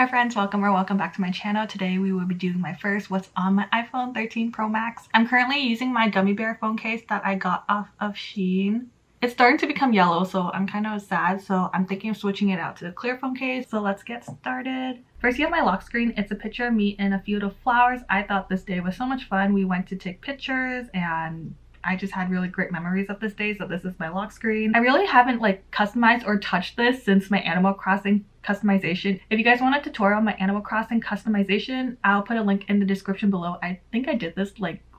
Hi friends, welcome back to my channel. Today we will be doing my first what's on my iPhone 13 Pro Max. I'm currently using my gummy bear phone case that I got off of Shein. It's starting to become yellow, so I'm kind of sad, so I'm thinking of switching it out to the clear phone case. So let's get started. First, you have my lock screen. It's a picture of me in a field of flowers. I thought this day was so much fun. We went to take pictures and I just had really great memories of this day, so this is my lock screen. I really haven't customized or touched this since my Animal Crossing customization. If you guys want a tutorial on my Animal Crossing customization, I'll put a link in the description below. I think I did this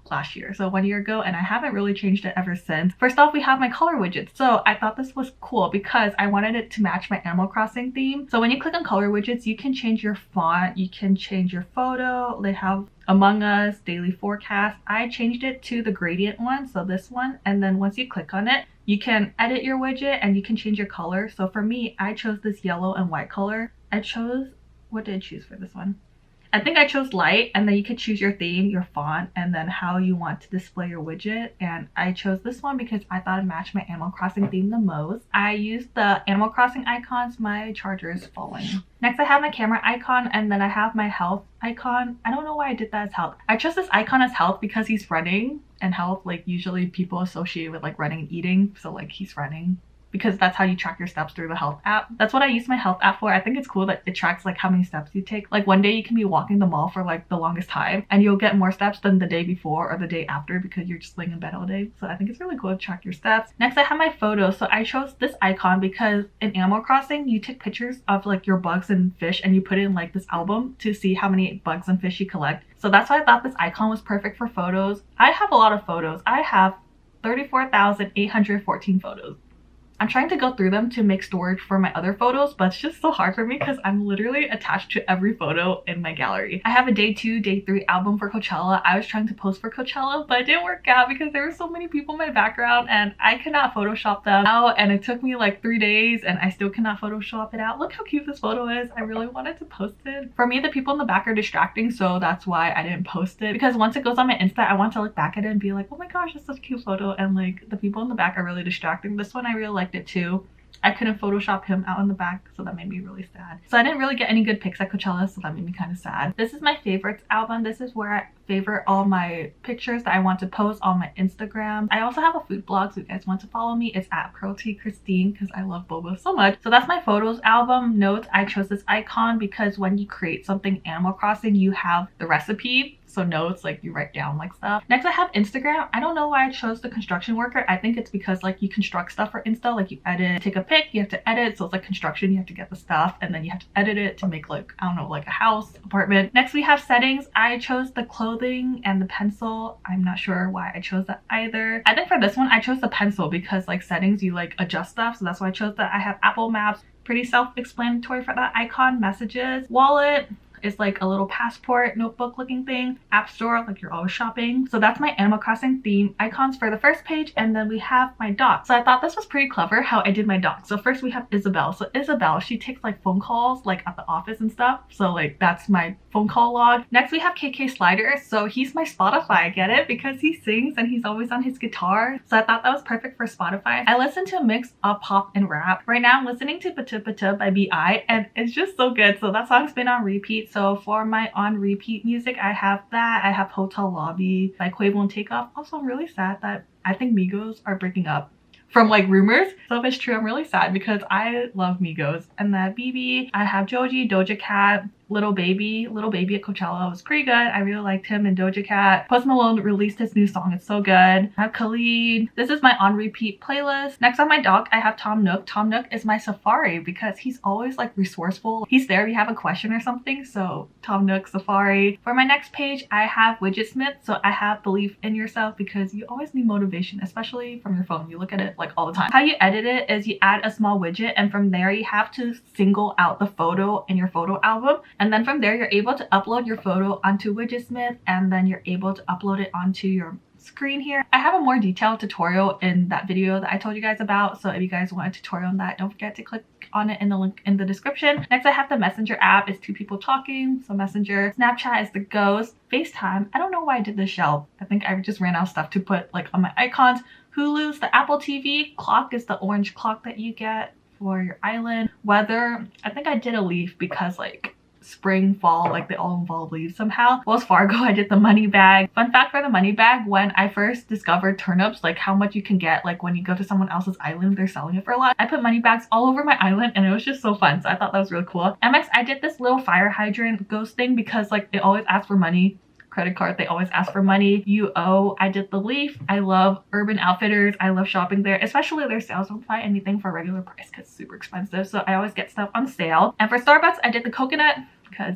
last year, so 1 year ago, and I haven't really changed it ever since. First off, we have my color widgets. So I thought this was cool because I wanted it to match my Animal Crossing theme. So when you click on color widgets, you can change your font, you can change your photo. They have Among Us, daily forecast. I changed it to the gradient one, so this one, and then once you click on it, you can edit your widget and you can change your color. So for me, I chose this yellow and white color. What did I choose for this one? I think I chose light, and then you could choose your theme, your font, and then how you want to display your widget. And I chose this one because I thought it matched my Animal Crossing theme the most. I used the Animal Crossing icons. My charger is falling. Next, I have my camera icon, and then I have my health icon. I don't know why I did that as health. I chose this icon as health because he's running, and health, usually people associate with running and eating. So he's running, because that's how you track your steps through the health app. That's what I use my health app for. I think it's cool that it tracks how many steps you take. One day you can be walking the mall for the longest time and you'll get more steps than the day before or the day after because you're just laying in bed all day. So I think it's really cool to track your steps. Next, I have my photos. So I chose this icon because in Animal Crossing, you take pictures of your bugs and fish and you put it in this album to see how many bugs and fish you collect. So that's why I thought this icon was perfect for photos. I have a lot of photos. I have 34,814 photos. I'm trying to go through them to make storage for my other photos, but it's just so hard for me because I'm literally attached to every photo in my gallery. I have a day 2, day 3 album for Coachella. I was trying to post for Coachella, but it didn't work out because there were so many people in my background and I could not Photoshop them out, and it took me 3 days and I still cannot Photoshop it out. Look how cute this photo is. I really wanted to post it. For me, the people in the back are distracting, so that's why I didn't post it, because once it goes on my Insta, I want to look back at it and be like, oh my gosh, that's such a cute photo, and the people in the back are really distracting. This one I really liked it too. I couldn't Photoshop him out in the back, so that made me really sad. So I didn't really get any good pics at Coachella, so that made me kind of sad. This is my favorites album. This is where I favorite all my pictures that I want to post on my Instagram. I also have a food blog, so if you guys want to follow me, it's at Cruelty Christine because I love boba so much. So that's my photos album. Notes, I chose this icon because when you create something Animal Crossing, you have the recipe. So notes, you write down stuff. Next, I have Instagram. I don't know why I chose the construction worker. I think it's because you construct stuff for Insta. You edit, take a pic, you have to edit. So it's construction, you have to get the stuff and then you have to edit it to make I don't know, a house, apartment. Next, we have settings. I chose the clothing and the pencil. I'm not sure why I chose that either. I think for this one, I chose the pencil because settings, you adjust stuff. So that's why I chose that. I have Apple Maps, pretty self-explanatory for that icon. Messages, wallet is a little passport notebook looking thing. App store, you're always shopping. So that's my Animal Crossing theme icons for the first page, and then we have my doc. So I thought this was pretty clever how I did my doc. So first we have Isabel. So Isabel, she takes phone calls at the office and stuff. So that's my phone call log. Next we have KK Slider. So he's my Spotify. I get it because he sings and he's always on his guitar. So I thought that was perfect for Spotify. I listen to a mix of pop and rap. Right now I'm listening to Pata Pata by B.I. and it's just so good. So that song's been on repeat. So for my on repeat music, I have that. I have Hotel Lobby by Quavo and Takeoff. Also, I'm really sad that I think Migos are breaking up from rumors. So if it's true, I'm really sad because I love Migos. And that BB, I have Joji, Doja Cat, Little Baby. Little Baby at Coachella was pretty good. I really liked him and Doja Cat. Post Malone released his new song. It's so good. I have Khalid. This is my on repeat playlist. Next on my doc, I have Tom Nook. Tom Nook is my Safari because he's always resourceful. He's there if you have a question or something. So Tom Nook, Safari. For my next page, I have Widgetsmith. So I have Believe in Yourself because you always need motivation, especially from your phone. You look at it all the time. How you edit it is you add a small widget, and from there you have to single out the photo in your photo album. And then from there, you're able to upload your photo onto Widgetsmith, and then you're able to upload it onto your screen here. I have a more detailed tutorial in that video that I told you guys about. So if you guys want a tutorial on that, don't forget to click on it in the link in the description. Next, I have the Messenger app. It's 2 people talking. So Messenger. Snapchat is the ghost. FaceTime. I don't know why I did this shelf. I think I just ran out of stuff to put on my icons. Hulu's the Apple TV. Clock is the orange clock that you get for your island. Weather. I think I did a leaf because spring, fall, like they all involve leaves somehow. Wells Fargo, I did the money bag. Fun fact for the money bag, when I first discovered turnips, like how much you can get like when you go to someone else's island, they're selling it for a lot. I put money bags all over my island and it was just so fun. So I thought that was really cool. MX, I did this little fire hydrant ghost thing because like they always ask for money. Credit card, they always ask for money. UO, I did the leaf. I love Urban Outfitters. I love shopping there, especially their sales. Don't buy anything for a regular price because it's super expensive. So I always get stuff on sale. And for Starbucks, I did the coconut because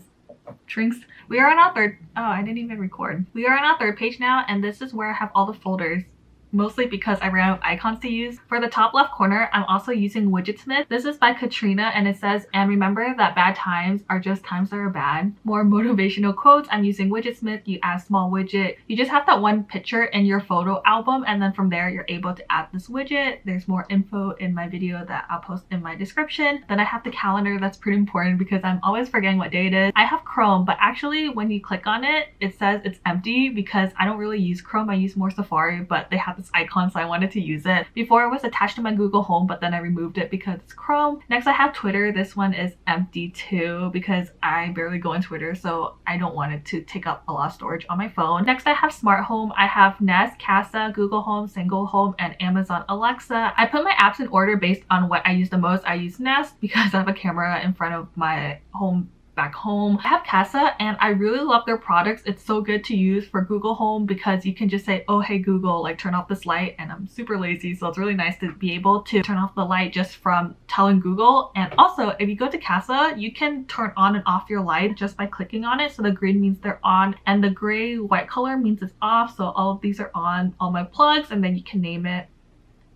drinks. We are on our third, oh, I didn't even record. We are on our third page now, and this is where I have all the folders. Mostly because I ran out of icons to use. For the top left corner, I'm also using Widgetsmith. This is by Katrina and it says, and remember that bad times are just times that are bad. More motivational quotes. I'm using Widgetsmith. You add small widget. You just have that one picture in your photo album and then from there you're able to add this widget. There's more info in my video that I'll post in my description. Then I have the calendar. That's pretty important because I'm always forgetting what day it is. I have Chrome, but actually when you click on it, it says it's empty because I don't really use Chrome. I use more Safari, but they have this icon, so I wanted to use it. Before it was attached to my Google Home, but then I removed it because it's Chrome. Next I have Twitter. This one is empty too because I barely go on Twitter, so I don't want it to take up a lot of storage on my phone. Next I have Smart Home. I have Nest, Casa, Google Home, Single Home, and Amazon Alexa. I put my apps in order based on what I use the most. I use Nest because I have a camera in front of my home back home. I have Casa and I really love their products. It's so good to use for Google Home because you can just say, oh hey Google, like turn off this light, and I'm super lazy, so it's really nice to be able to turn off the light just from telling Google. And also if you go to Casa, you can turn on and off your light just by clicking on it. So the green means they're on and the gray white color means it's off. So all of these are on, all my plugs, and then you can name it.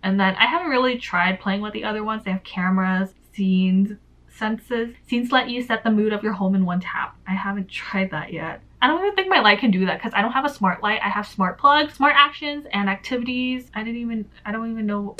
And then I haven't really tried playing with the other ones. They have cameras, scenes, senses. Scenes let you set the mood of your home in one tap. I haven't tried that yet. I don't even think my light can do that because I don't have a smart light. I have smart plugs, smart actions, and activities. I don't even know.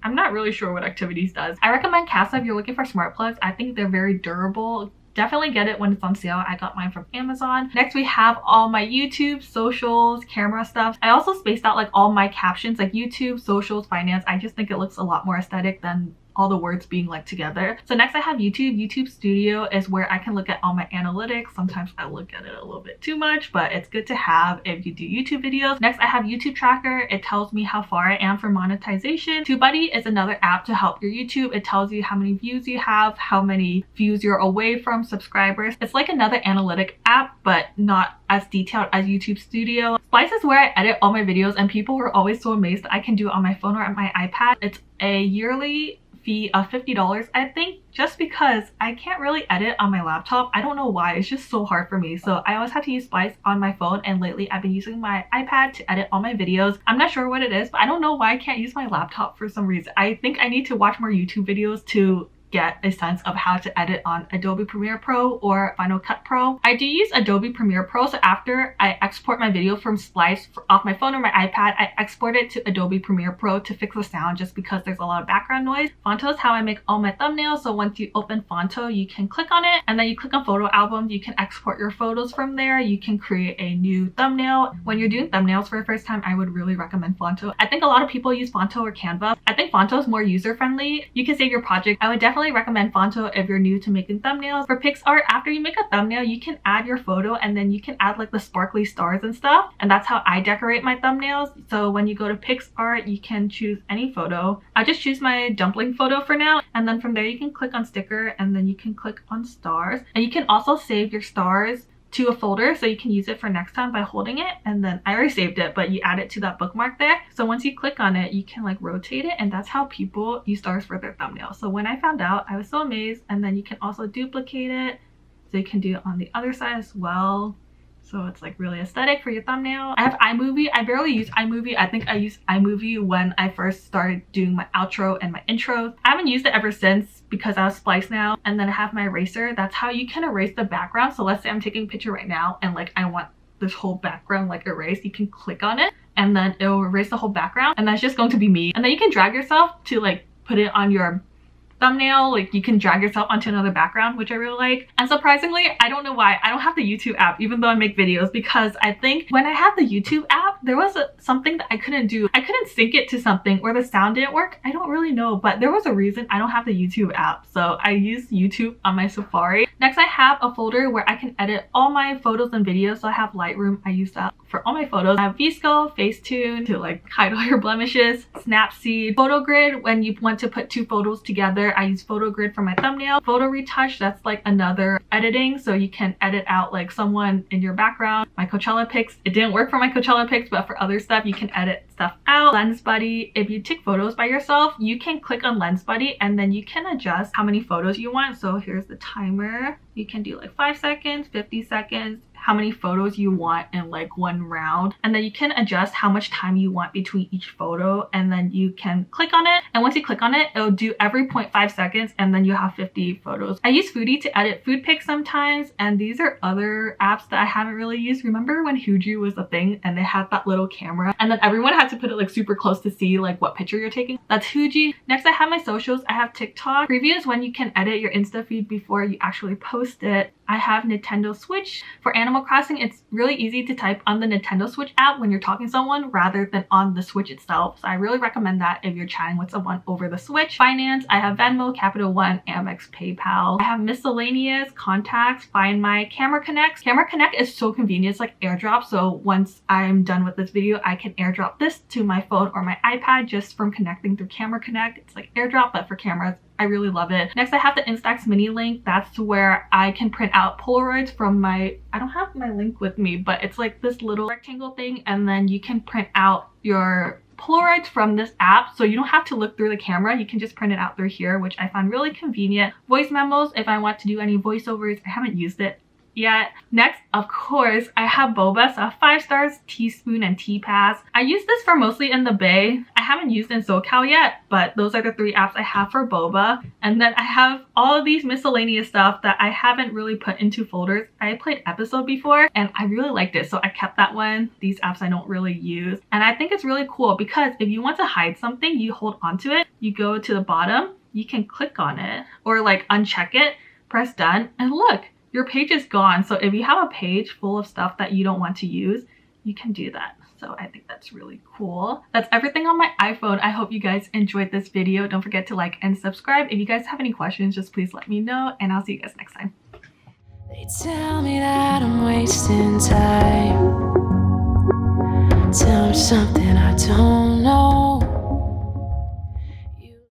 I'm not really sure what activities does. I recommend Casa if you're looking for smart plugs. I think they're very durable. Definitely get it when it's on sale. I got mine from Amazon. Next we have all my YouTube, socials, camera stuff. I also spaced out like all my captions, like YouTube, socials, finance. I just think it looks a lot more aesthetic than all the words being like together. So next I have YouTube. YouTube Studio is where I can look at all my analytics. Sometimes I look at it a little bit too much, but it's good to have if you do YouTube videos. Next I have YouTube Tracker. It tells me how far I am for monetization. TubeBuddy is another app to help your YouTube. It tells you how many views you have, how many views you're away from subscribers. It's like another analytic app, but not as detailed as YouTube Studio. Splice is where I edit all my videos and people were always so amazed that I can do it on my phone or on my iPad. It's a yearly fee of $50, I think, just because I can't really edit on my laptop. I don't know why, it's just so hard for me. So I always have to use Splice on my phone, and lately I've been using my iPad to edit all my videos. I'm not sure what it is, but I don't know why I can't use my laptop for some reason. I think I need to watch more YouTube videos to get a sense of how to edit on Adobe Premiere Pro or Final Cut Pro. I do use Adobe Premiere Pro, so after I export my video from Splice off my phone or my iPad, I export it to Adobe Premiere Pro to fix the sound just because there's a lot of background noise. Fonto is how I make all my thumbnails, so once you open Fonto, you can click on it and then you click on photo albums. You can export your photos from there. You can create a new thumbnail. When you're doing thumbnails for the first time, I would really recommend Fonto. I think a lot of people use Fonto or Canva. I think Fonto is more user-friendly. You can save your project. I would definitely recommend Fonto if you're new to making thumbnails. For PixArt, after you make a thumbnail, you can add your photo and then you can add like the sparkly stars and stuff, and that's how I decorate my thumbnails. So when you go to PixArt, you can choose any photo. I just choose my dumpling photo for now, and then from there you can click on sticker and then you can click on stars, and you can also save your stars to a folder so you can use it for next time by holding it. And then I already saved it, but you add it to that bookmark there. So once you click on it, you can like rotate it, and that's how people use stars for their thumbnail. So when I found out, I was so amazed. And then you can also duplicate it, so you can do it on the other side as well. So it's like really aesthetic for your thumbnail. I have iMovie. I barely use iMovie. I think I used iMovie when I first started doing my outro and my intros. I haven't used it ever since because I was Splice now. And then I have my eraser. That's how you can erase the background. So let's say I'm taking a picture right now and like I want this whole background like erased. You can click on it and then it'll erase the whole background, and that's just going to be me. And then you can drag yourself to like put it on your thumbnail, like you can drag yourself onto another background, which I really like. And surprisingly, I don't know why I don't have the YouTube app even though I make videos, because I think when I had the YouTube app, there was something that I couldn't do. I couldn't sync it to something, or the sound didn't work. I don't really know, but there was a reason I don't have the YouTube app. So I use YouTube on my Safari. Next, I have a folder where I can edit all my photos and videos. So I have Lightroom. I use that for all my photos. I have VSCO, Facetune to like hide all your blemishes, Snapseed, PhotoGrid when you want to put two photos together. I use PhotoGrid for my thumbnail. Photo Retouch, that's like another editing, so you can edit out like someone in your background. My Coachella pics, it didn't work for my Coachella pics, but for other stuff you can edit stuff out. Lens Buddy, if you take photos by yourself, you can click on Lens Buddy and then you can adjust how many photos you want. So here's the timer. You can do like 5 seconds, 50 seconds, how many photos you want in like one round, and then you can adjust how much time you want between each photo, and then you can click on it, and once you click on it, it'll do every 0.5 seconds, and then you have 50 photos. I use Foodie to edit food pics sometimes, and these are other apps that I haven't really used. Remember when Huji was a thing and they had that little camera and then everyone had to put it like super close to see like what picture you're taking? That's Huji. Next, I have my socials. I have TikTok. Preview is when you can edit your Insta feed before you actually post it. I have Nintendo Switch. For Animal Crossing, it's really easy to type on the Nintendo Switch app when you're talking to someone rather than on the Switch itself. So I really recommend that if you're chatting with someone over the Switch. Finance, I have Venmo, Capital One, Amex, PayPal. I have miscellaneous, contacts, Find My, Camera Connect. Camera Connect is so convenient. It's like AirDrop. So once I'm done with this video, I can AirDrop this to my phone or my iPad just from connecting through Camera Connect. It's like AirDrop, but for cameras. I really love it. Next, I have the Instax mini link. That's where I can print out Polaroids from my, I don't have my link with me, but it's like this little rectangle thing, and then you can print out your Polaroids from this app, so you don't have to look through the camera. You can just print it out through here, which I find really convenient. Voice memos, if I want to do any voiceovers. I haven't used it yet. Next, of course, I have Boba, so I have 5 stars, Teaspoon, and TPass. I use this for mostly in the Bay. I haven't used in SoCal yet, but those are the 3 apps I have for Boba. And then I have all of these miscellaneous stuff that I haven't really put into folders. I played Episode before and I really liked it, so I kept that one. These apps I don't really use. And I think it's really cool because if you want to hide something, you hold onto it, you go to the bottom, you can click on it or like uncheck it, press done, and look, your page is gone. So if you have a page full of stuff that you don't want to use, you can do that. So I think that's really cool. That's everything on my iPhone. I hope you guys enjoyed this video. Don't forget to like and subscribe. If you guys have any questions, just please let me know, and I'll see you guys next time. They tell me that I'm wasting time. Tell me something I don't